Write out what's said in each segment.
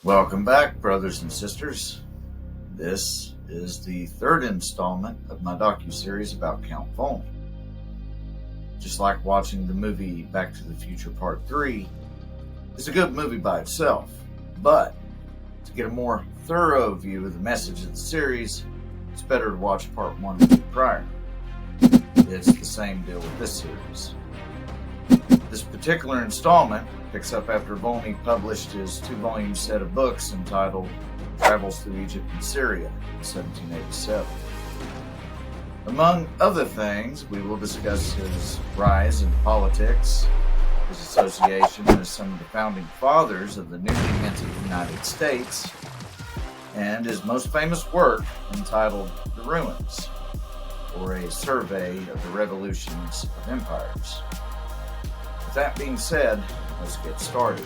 Welcome back, brothers and sisters. This is the third installment of my docuseries about Count Volney. Just like watching the movie Back to the Future Part 3, it's a good movie by itself, but to get a more thorough view of the message of the series, it's better to watch Part 1 prior. It's the same deal with this series. This particular installment picks up after Volney published his 2-volume set of books entitled Travels Through Egypt and Syria in 1787. Among other things, we will discuss his rise in politics, his association with some of the founding fathers of the newly minted United States, and his most famous work entitled The Ruins, or a survey of the revolutions of empires. With that being said, let's get started.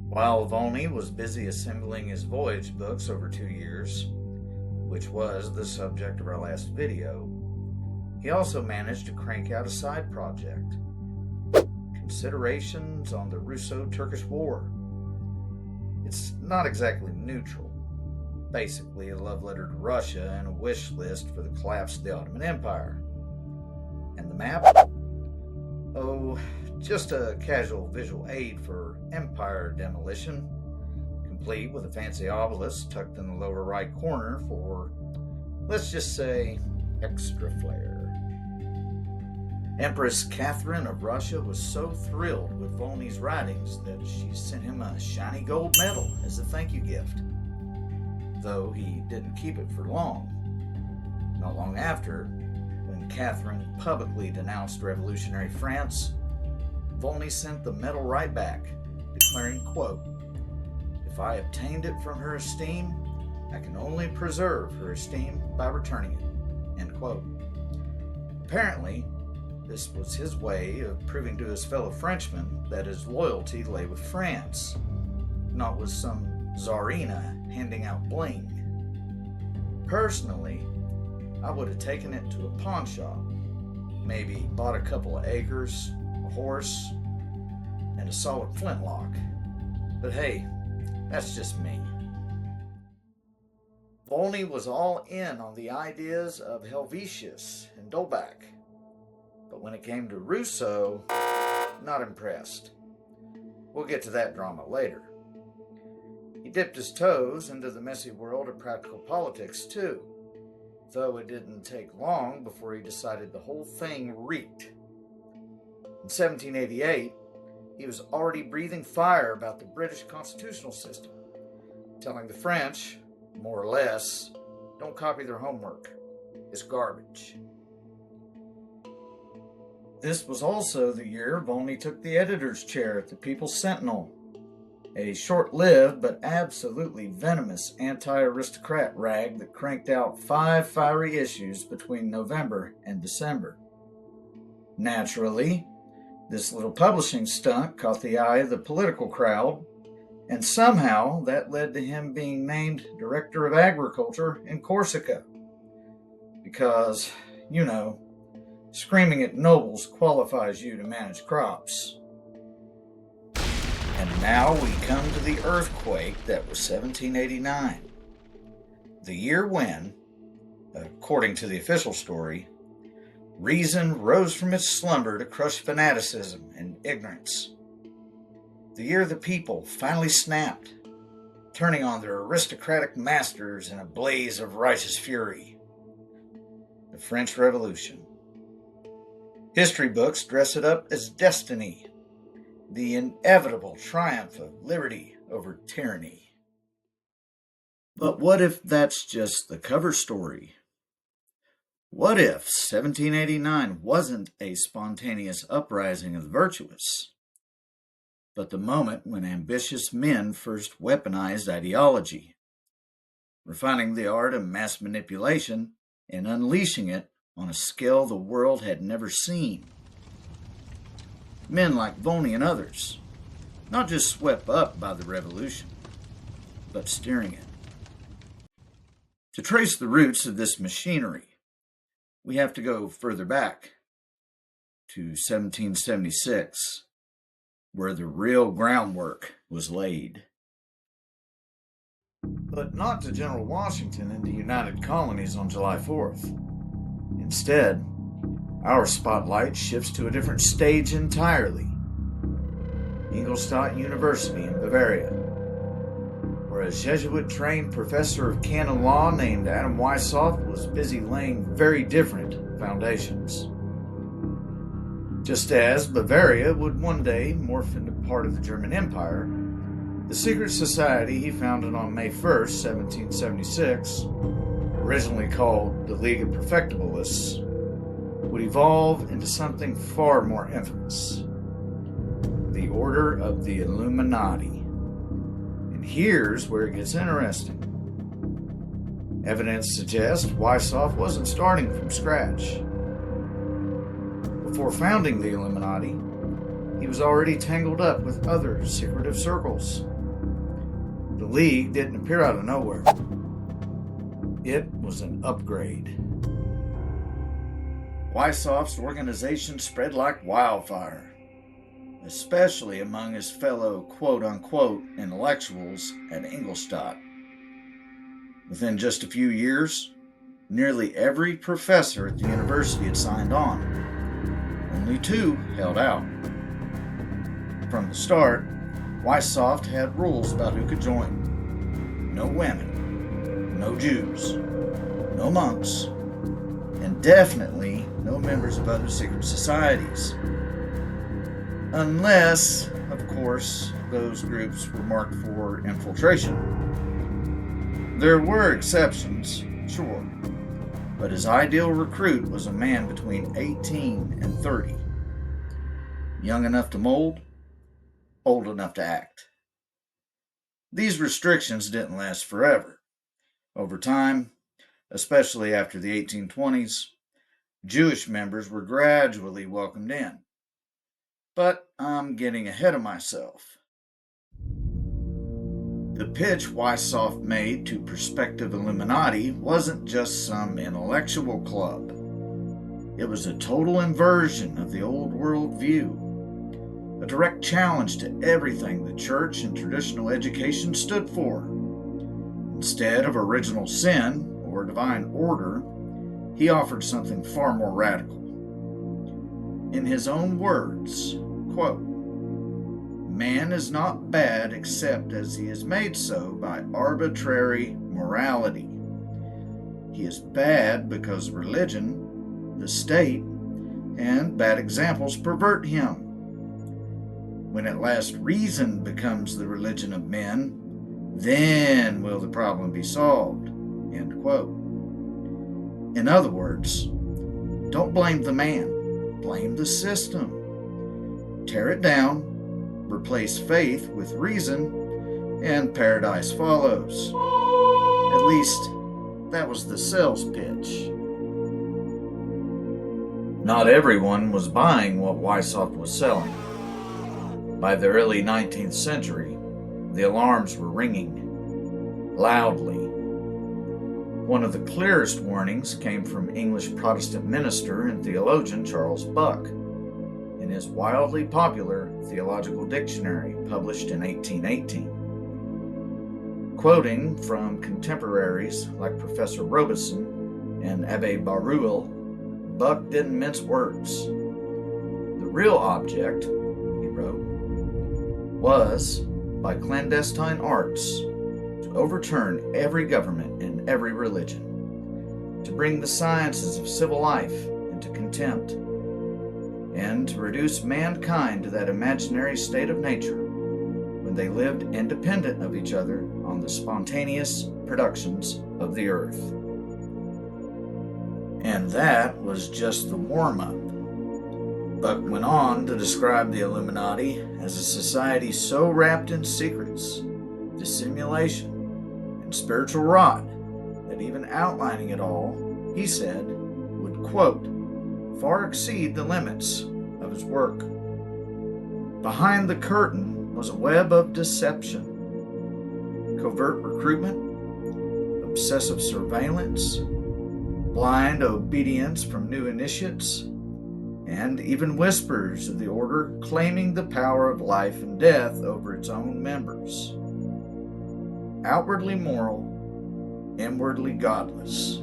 While Volney was busy assembling his voyage books over 2 years, which was the subject of our last video, he also managed to crank out a side project, Considerations on the Russo-Turkish War. It's not exactly neutral, basically a love letter to Russia and a wish list for the collapse of the Ottoman Empire. And the map? Oh, just a casual visual aid for empire demolition, complete with a fancy obelisk tucked in the lower right corner for, let's just say, extra flair. Empress Catherine of Russia was so thrilled with Volney's writings that she sent him a shiny gold medal as a thank you gift, though he didn't keep it for long. Not long after, when Catherine publicly denounced revolutionary France, Volney sent the medal right back, declaring, quote, "If I obtained it from her esteem, I can only preserve her esteem by returning it," end quote. Apparently, this was his way of proving to his fellow Frenchmen that his loyalty lay with France, not with some czarina handing out bling. Personally, I would have taken it to a pawn shop, maybe bought a couple of acres, a horse, and a solid flintlock. But hey, that's just me. Volney was all in on the ideas of Helvetius and Dolbach, but when it came to Rousseau, not impressed. We'll get to that drama later. He dipped his toes into the messy world of practical politics too, though it didn't take long before he decided the whole thing reeked. In 1788, he was already breathing fire about the British constitutional system, telling the French, more or less, don't copy their homework. It's garbage. This was also the year Volney took the editor's chair at the People's Sentinel, a short-lived but absolutely venomous anti-aristocrat rag that cranked out 5 fiery issues between November and December. Naturally, this little publishing stunt caught the eye of the political crowd, and somehow that led to him being named Director of Agriculture in Corsica. Because, you know, screaming at nobles qualifies you to manage crops. And now we come to the earthquake that was 1789. The year when, according to the official story, reason rose from its slumber to crush fanaticism and ignorance. The year the people finally snapped, turning on their aristocratic masters in a blaze of righteous fury. The French Revolution. History books dress it up as destiny, the inevitable triumph of liberty over tyranny. But what if that's just the cover story? What if 1789 wasn't a spontaneous uprising of the virtuous, but the moment when ambitious men first weaponized ideology, refining the art of mass manipulation and unleashing it on a scale the world had never seen? Men like Volney and others, not just swept up by the revolution, but steering it. To trace the roots of this machinery, we have to go further back to 1776, where the real groundwork was laid. But not to General Washington and the United Colonies on July 4th. Instead, our spotlight shifts to a different stage entirely. Ingolstadt University in Bavaria, where a Jesuit-trained professor of canon law named Adam Weishaupt was busy laying very different foundations. Just as Bavaria would one day morph into part of the German Empire, the secret society he founded on May 1st, 1776, originally called the League of Perfectibilists, would evolve into something far more infamous: the Order of the Illuminati. And here's where it gets interesting. Evidence suggests Weishaupt wasn't starting from scratch. Before founding the Illuminati, he was already tangled up with other secretive circles. The League didn't appear out of nowhere. It was an upgrade. Weishaupt's organization spread like wildfire, especially among his fellow quote-unquote intellectuals at Ingolstadt. Within just a few years, nearly every professor at the university had signed on. Only 2 held out. From the start, Weishaupt had rules about who could join. No women, no Jews, no monks, and definitely no members of other secret societies. Unless, of course, those groups were marked for infiltration. There were exceptions, sure, but his ideal recruit was a man between 18 and 30. Young enough to mold, old enough to act. These restrictions didn't last forever. Over time, especially after the 1820s, Jewish members were gradually welcomed in. But I'm getting ahead of myself. The pitch Weishaupt made to prospective Illuminati wasn't just some intellectual club. It was a total inversion of the old world view, a direct challenge to everything the church and traditional education stood for. Instead of original sin or divine order, he offered something far more radical. In his own words, quote, "Man is not bad except as he is made so by arbitrary morality. He is bad because religion, the state, and bad examples pervert him. When at last reason becomes the religion of men, then will the problem be solved." End quote. In other words, don't blame the man, blame the system. Tear it down, replace faith with reason, and paradise follows. At least, that was the sales pitch. Not everyone was buying what Weishaupt was selling. By the early 19th century, the alarms were ringing loudly. One of the clearest warnings came from English Protestant minister and theologian Charles Buck in his wildly popular Theological Dictionary published in 1818. Quoting from contemporaries like Professor Robeson and Abbé Baruel, Buck didn't mince words. The real object, he wrote, was, by clandestine arts, to overturn every government and every religion, to bring the sciences of civil life into contempt, and to reduce mankind to that imaginary state of nature when they lived independent of each other on the spontaneous productions of the earth. And that was just the warm-up. Buck went on to describe the Illuminati as a society so wrapped in secrets, dissimulation, and spiritual rot that even outlining it all, he said, would, quote, far exceed the limits of his work. Behind the curtain was a web of deception, covert recruitment, obsessive surveillance, blind obedience from new initiates, and even whispers of the order claiming the power of life and death over its own members. Outwardly moral, inwardly godless.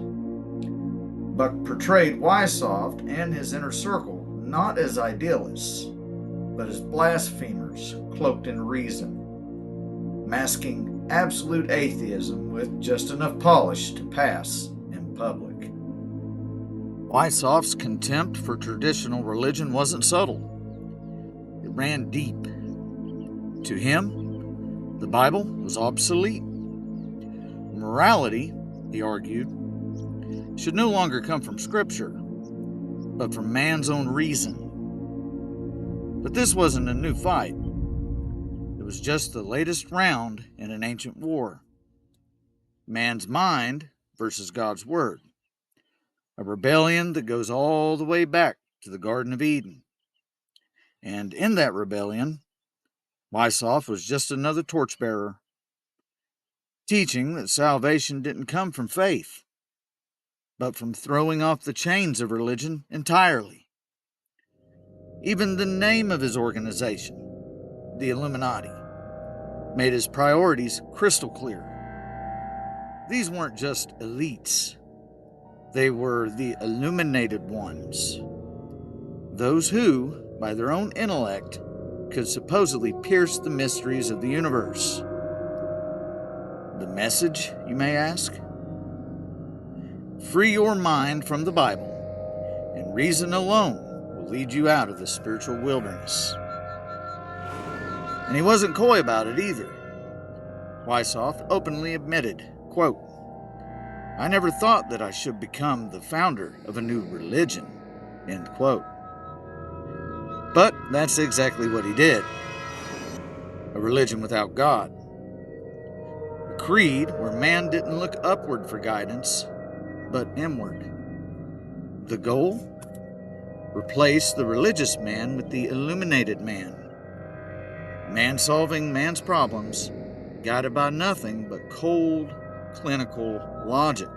Buck portrayed Weishaupt and his inner circle not as idealists, but as blasphemers cloaked in reason, masking absolute atheism with just enough polish to pass in public. Weishaupt's contempt for traditional religion wasn't subtle. It ran deep. To him, the Bible was obsolete. Morality, he argued, should no longer come from Scripture, but from man's own reason. But this wasn't a new fight. It was just the latest round in an ancient war. Man's mind versus God's Word. A rebellion that goes all the way back to the Garden of Eden. And in that rebellion, Weishaupt was just another torchbearer, teaching that salvation didn't come from faith, but from throwing off the chains of religion entirely. Even the name of his organization, the Illuminati, made his priorities crystal clear. These weren't just elites. They were the illuminated ones. Those who, by their own intellect, could supposedly pierce the mysteries of the universe. The message, you may ask? Free your mind from the Bible, and reason alone will lead you out of the spiritual wilderness. And he wasn't coy about it either. Weishaupt openly admitted, quote, "I never thought that I should become the founder of a new religion," end quote. But that's exactly what he did. A religion without God. A creed where man didn't look upward for guidance, but inward. The goal? Replace the religious man with the illuminated man. Man solving man's problems, guided by nothing but cold, clinical logic.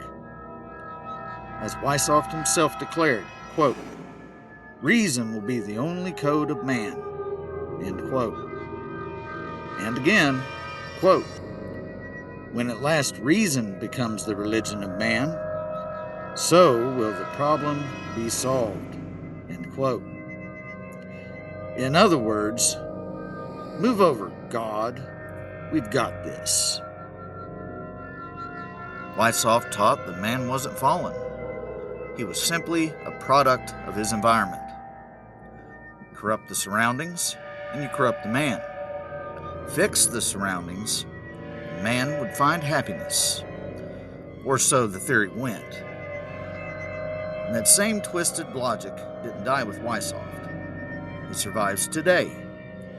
As Weishaupt himself declared, quote, "Reason will be the only code of man," end quote. And again, quote, "When at last reason becomes the religion of man, so will the problem be solved," end quote. In other words, move over, God. We've got this. Weishaupt taught that man wasn't fallen. He was simply a product of his environment. You corrupt the surroundings, and you corrupt the man. Fix the surroundings, and man would find happiness. Or so the theory went. And that same twisted logic didn't die with Weishaupt. It survives today,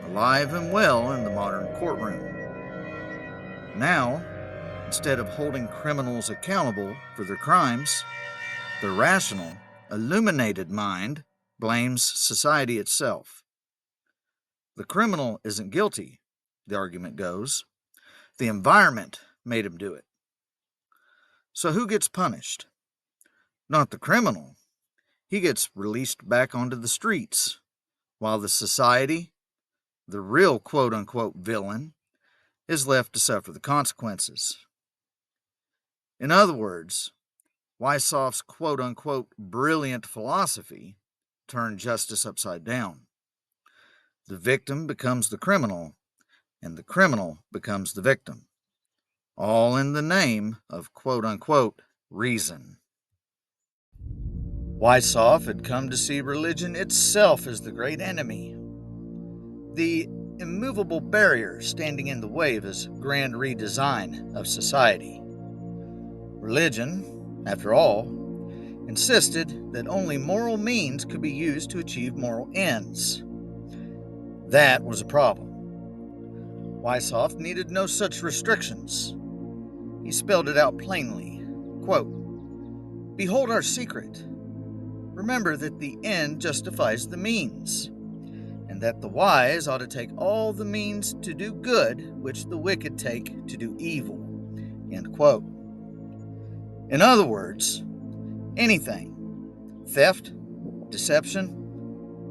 alive and well in the modern courtroom. Now, instead of holding criminals accountable for their crimes, the rational, illuminated mind blames society itself. The criminal isn't guilty, the argument goes. The environment made him do it. So who gets punished? Not the criminal. He gets released back onto the streets, while the society, the real quote-unquote villain, is left to suffer the consequences. In other words, Weishaupt's quote-unquote brilliant philosophy turned justice upside down. The victim becomes the criminal, and the criminal becomes the victim. All in the name of quote-unquote reason. Weishaupt had come to see religion itself as the great enemy, the immovable barrier standing in the way of his grand redesign of society. Religion, after all, insisted that only moral means could be used to achieve moral ends. That was a problem. Weishaupt needed no such restrictions. He spelled it out plainly. Quote, "Behold our secret. Remember that the end justifies the means, and that the wise ought to take all the means to do good which the wicked take to do evil." End quote. In other words, anything, theft, deception,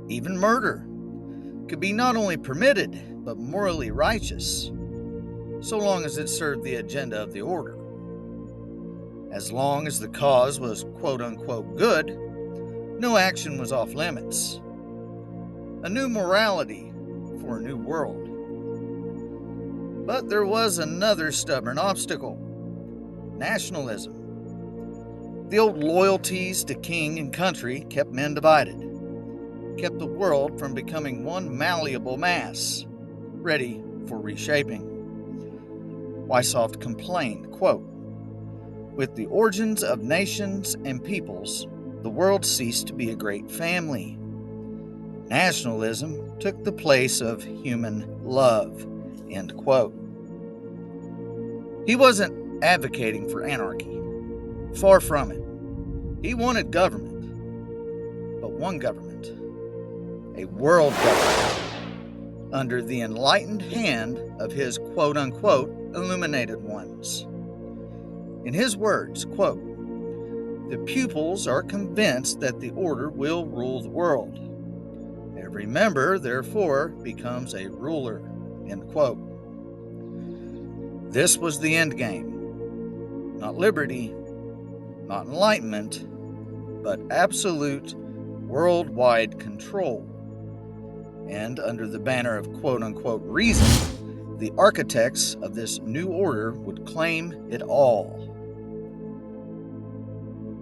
Even murder could be not only permitted, but morally righteous, so long as it served the agenda of the order. As long as the cause was quote-unquote good, no action was off limits. A new morality for a new world. But there was another stubborn obstacle: nationalism. The old loyalties to king and country kept men divided, kept the world from becoming one malleable mass, ready for reshaping. Weishaupt complained, quote, "With the origins of nations and peoples, the world ceased to be a great family. Nationalism took the place of human love," end quote. He wasn't advocating for anarchy. Far from it. He wanted government, but one government, a world government, under the enlightened hand of his quote-unquote illuminated ones. In his words, quote, "The pupils are convinced that the order will rule the world. Every member, therefore, becomes a ruler," end quote. This was the end game. Not liberty, not enlightenment, but absolute worldwide control. And under the banner of quote-unquote reason, the architects of this new order would claim it all.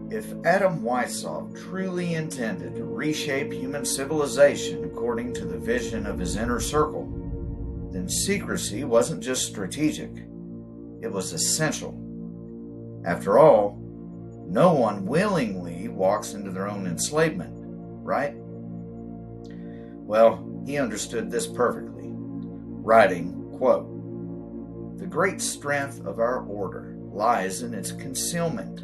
If Adam Weishaupt truly intended to reshape human civilization according to the vision of his inner circle, then secrecy wasn't just strategic, it was essential. After all, no one willingly walks into their own enslavement, right? Well, he understood this perfectly, writing, quote, "The great strength of our order lies in its concealment.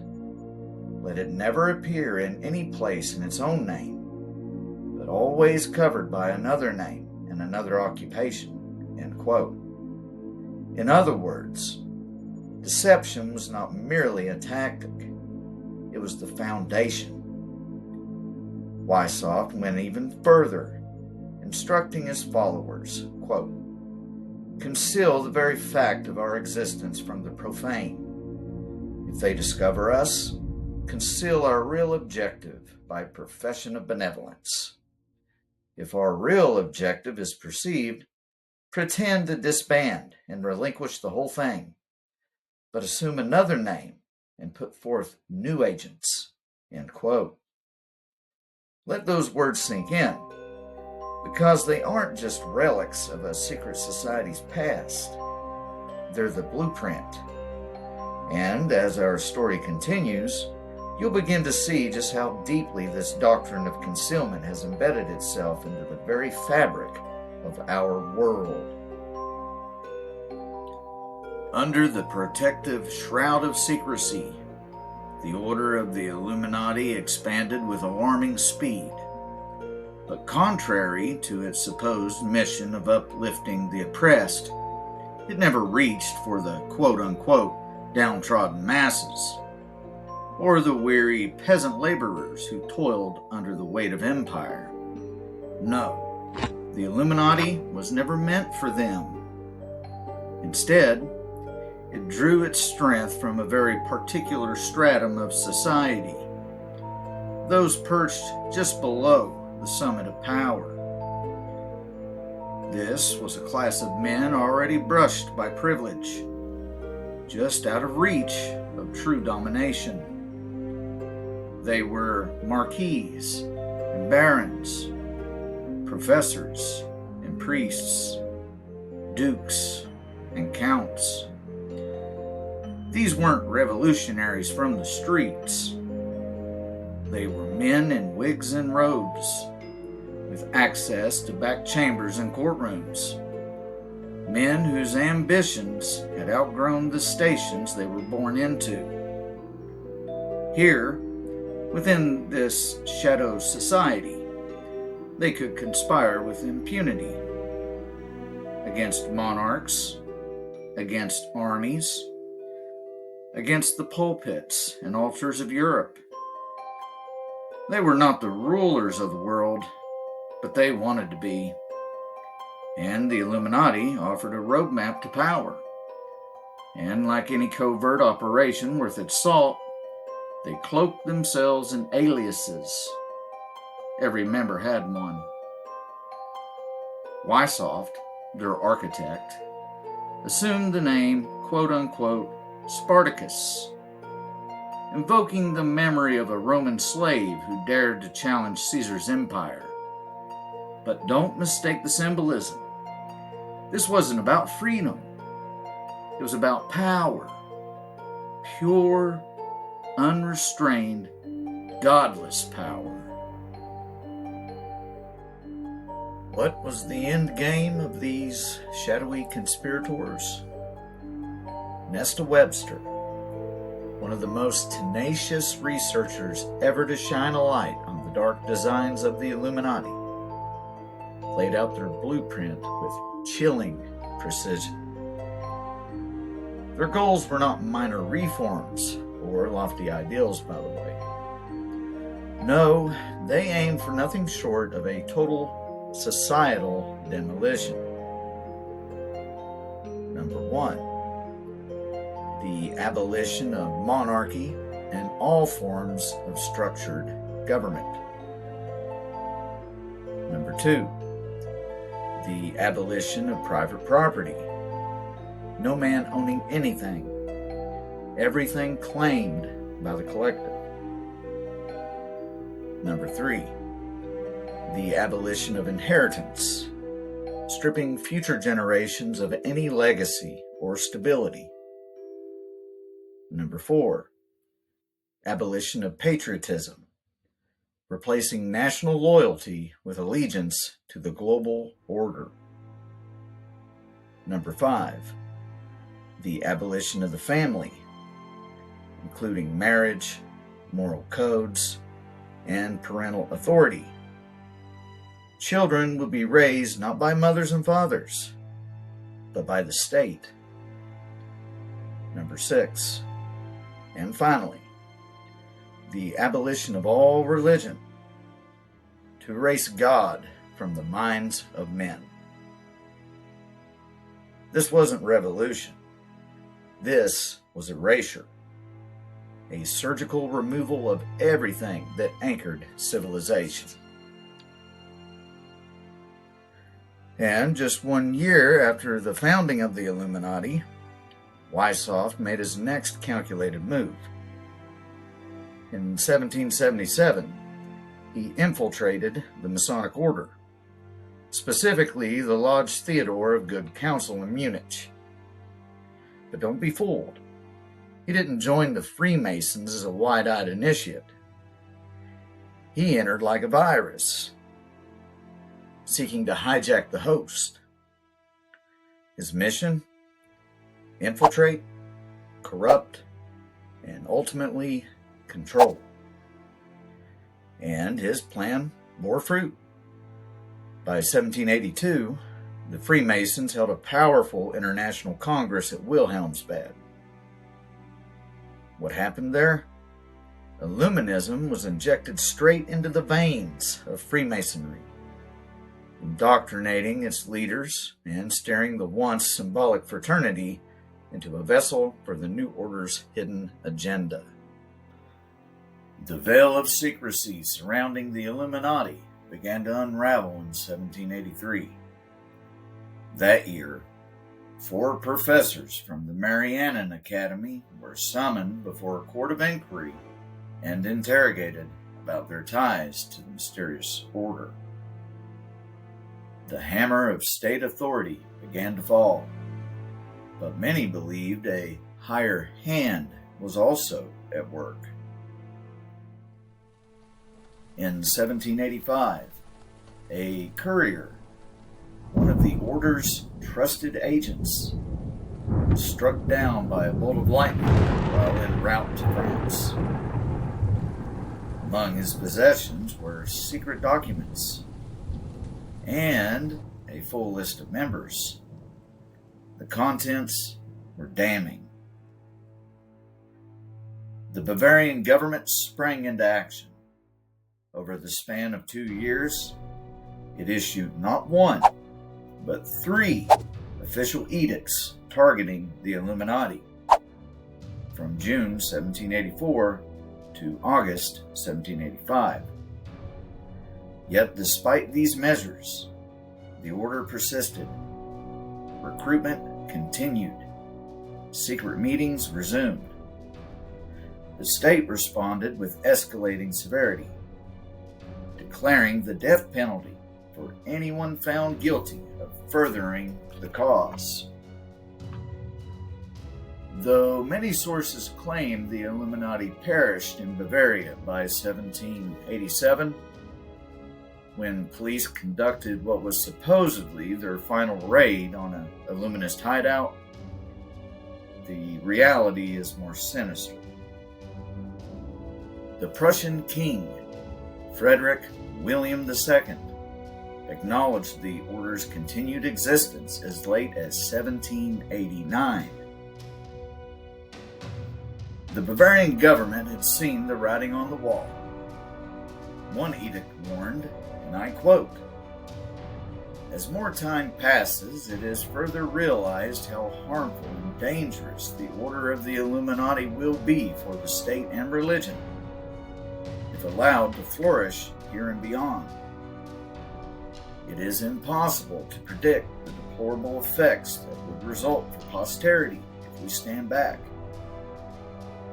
Let it never appear in any place in its own name, but always covered by another name and another occupation," end quote. In other words, deception was not merely a tactic, it was the foundation. Weishaupt went even further, instructing his followers, quote, "Conceal the very fact of our existence from the profane. If they discover us, conceal our real objective by profession of benevolence. If our real objective is perceived, pretend to disband and relinquish the whole thing, but assume another name and put forth new agents," end quote. Let those words sink in, because they aren't just relics of a secret society's past. They're the blueprint. And as our story continues, you'll begin to see just how deeply this doctrine of concealment has embedded itself into the very fabric of our world. Under the protective shroud of secrecy, the order of the Illuminati expanded with alarming speed. But contrary to its supposed mission of uplifting the oppressed, it never reached for the quote-unquote downtrodden masses, or the weary peasant laborers who toiled under the weight of empire. No, the Illuminati was never meant for them. Instead, it drew its strength from a very particular stratum of society, those perched just below the summit of power. This was a class of men already brushed by privilege, just out of reach of true domination. They were marquises and barons, professors and priests, dukes and counts. These weren't revolutionaries from the streets. They were men in wigs and robes, with access to back chambers and courtrooms. Men whose ambitions had outgrown the stations they were born into. Here, within this shadow society, they could conspire with impunity against monarchs, against armies, against the pulpits and altars of Europe. They were not the rulers of the world, but they wanted to be. And the Illuminati offered a roadmap to power. And like any covert operation worth its salt, they cloaked themselves in aliases. Every member had one. Weishaupt, their architect, assumed the name, quote-unquote, Spartacus, invoking the memory of a Roman slave who dared to challenge Caesar's empire. But don't mistake the symbolism. This wasn't about freedom. It was about power. Pure, unrestrained, godless power. What was the end game of these shadowy conspirators? Nesta Webster, one of the most tenacious researchers ever to shine a light on the dark designs of the Illuminati, laid out their blueprint with chilling precision. Their goals were not minor reforms or lofty ideals, by the way. No, they aimed for nothing short of a total societal demolition. Number one, the abolition of monarchy and all forms of structured government. Number two, the abolition of private property. No man owning anything, everything claimed by the collective. Number three, the abolition of inheritance, stripping future generations of any legacy or stability. Number four, abolition of patriotism, replacing national loyalty with allegiance to the global order. Number five, the abolition of the family, including marriage, moral codes, and parental authority. Children would be raised not by mothers and fathers, but by the state. Number six, and finally, the abolition of all religion, to erase God from the minds of men. This wasn't revolution. This was erasure, a surgical removal of everything that anchored civilization. And just 1 year after the founding of the Illuminati, Weishaupt made his next calculated move. In 1777, he infiltrated the Masonic Order, specifically the Lodge Theodore of Good Counsel in Munich. But don't be fooled. He didn't join the Freemasons as a wide-eyed initiate. He entered like a virus, seeking to hijack the host. His mission? Infiltrate, corrupt, and ultimately control. And his plan bore fruit. By 1782, the Freemasons held a powerful international congress at Wilhelmsbad. What happened there? Illuminism was injected straight into the veins of Freemasonry, indoctrinating its leaders and steering the once symbolic fraternity into a vessel for the new order's hidden agenda. The veil of secrecy surrounding the Illuminati began to unravel in 1783. That year, 4 professors from the Marianan Academy were summoned before a court of inquiry and interrogated about their ties to the mysterious order. The hammer of state authority began to fall, but many believed a higher hand was also at work. In 1785, a courier, one of the order's trusted agents, was struck down by a bolt of lightning while en route to France. Among his possessions were secret documents and a full list of members. The contents were damning. The Bavarian government sprang into action. Over the span of 2 years, it issued not one, but 3 official edicts targeting the Illuminati from June 1784 to August 1785. Yet despite these measures, the order persisted. Recruitment continued. Secret meetings resumed. The state responded with escalating severity, declaring the death penalty for anyone found guilty of furthering the cause. Though many sources claim the Illuminati perished in Bavaria by 1787, when police conducted what was supposedly their final raid on an Illuminist hideout, the reality is more sinister. The Prussian king, Frederick William II, acknowledged the order's continued existence as late as 1789. The Bavarian government had seen the writing on the wall. One edict warned, and I quote, "As more time passes, it is further realized how harmful and dangerous the order of the Illuminati will be for the state and religion, if allowed to flourish here and beyond. It is impossible to predict the deplorable effects that would result for posterity if we stand back.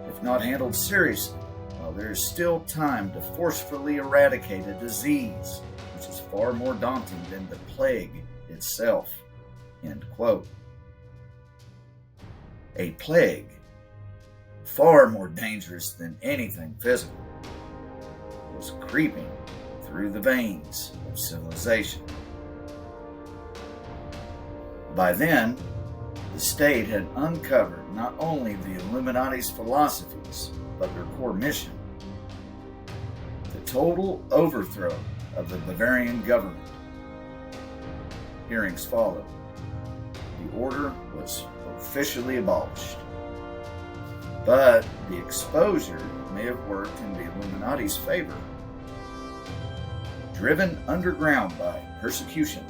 If not handled seriously, while there is still time to forcefully eradicate a disease which is far more daunting than the plague itself." End quote. A plague, far more dangerous than anything physical, was creeping through the veins of civilization. By then, the state had uncovered not only the Illuminati's philosophies, but their core mission: the total overthrow of the Bavarian government. Hearings followed. The order was officially abolished. But the exposure may have worked in the Illuminati's favor. Driven underground by persecution,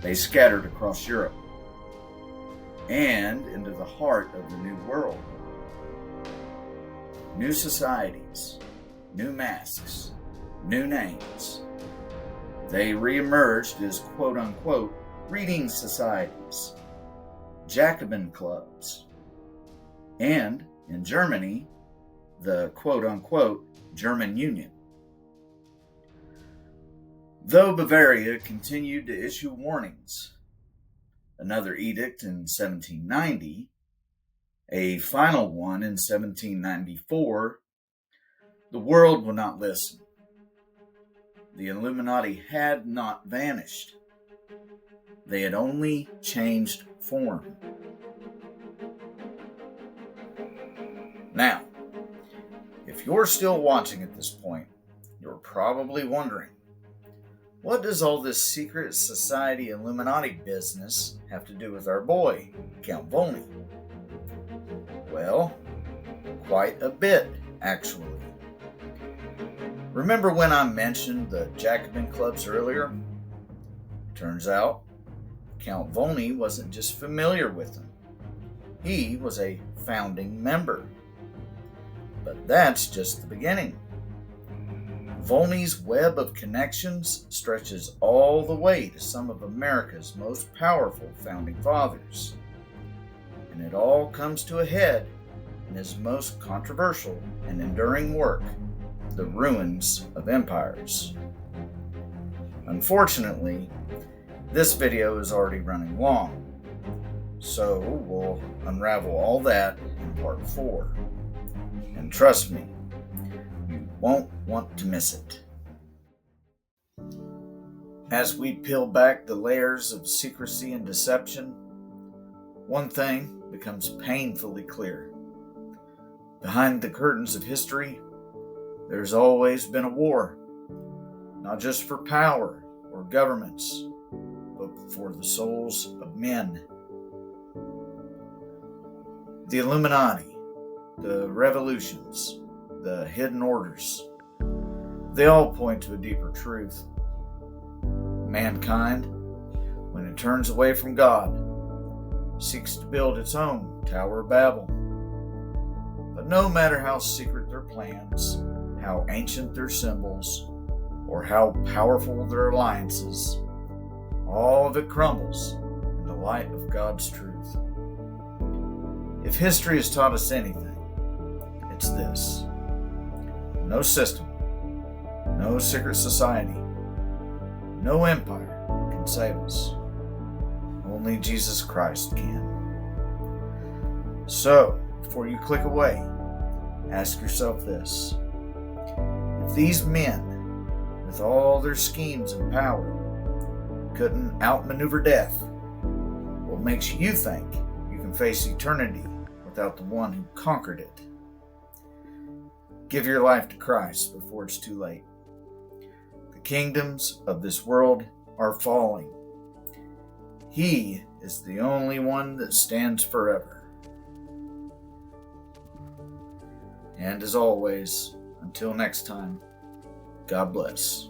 they scattered across Europe and into the heart of the New World. New societies, new masks, new names. They re-emerged as quote-unquote reading societies, Jacobin clubs, and, in Germany, the quote-unquote German Union. Though Bavaria continued to issue warnings, another edict in 1790, a final one in 1794, the world would not listen. The Illuminati had not vanished. They had only changed form. Now, if you're still watching at this point, you're probably wondering, what does all this secret society Illuminati business have to do with our boy, Count Volney? Well, quite a bit, actually. Remember when I mentioned the Jacobin clubs earlier? Turns out, Count Volney wasn't just familiar with them. He was a founding member. But that's just the beginning. Volney's web of connections stretches all the way to some of America's most powerful founding fathers. And it all comes to a head in his most controversial and enduring work, The Ruins of Empires. Unfortunately, this video is already running long, so we'll unravel all that in part 4. And trust me, you won't want to miss it. As we peel back the layers of secrecy and deception, one thing becomes painfully clear. Behind the curtains of history, there's always been a war, not just for power or governments, but for the souls of men. The Illuminati, the revolutions, the hidden orders, they all point to a deeper truth. mankind, when it turns away from God, seeks to build its own Tower of Babel. But no matter how secret their plans, how ancient their symbols, or how powerful their alliances, all of it crumbles in the light of God's truth. If history has taught us anything, it's this: no system, no secret society, no empire can save us. Only Jesus Christ can. So, before you click away, ask yourself this: if these men, with all their schemes and power, couldn't outmaneuver death, what makes you think you can face eternity without the one who conquered it? Give your life to Christ before it's too late. The kingdoms of this world are falling. He is the only one that stands forever. And as always, until next time, God bless.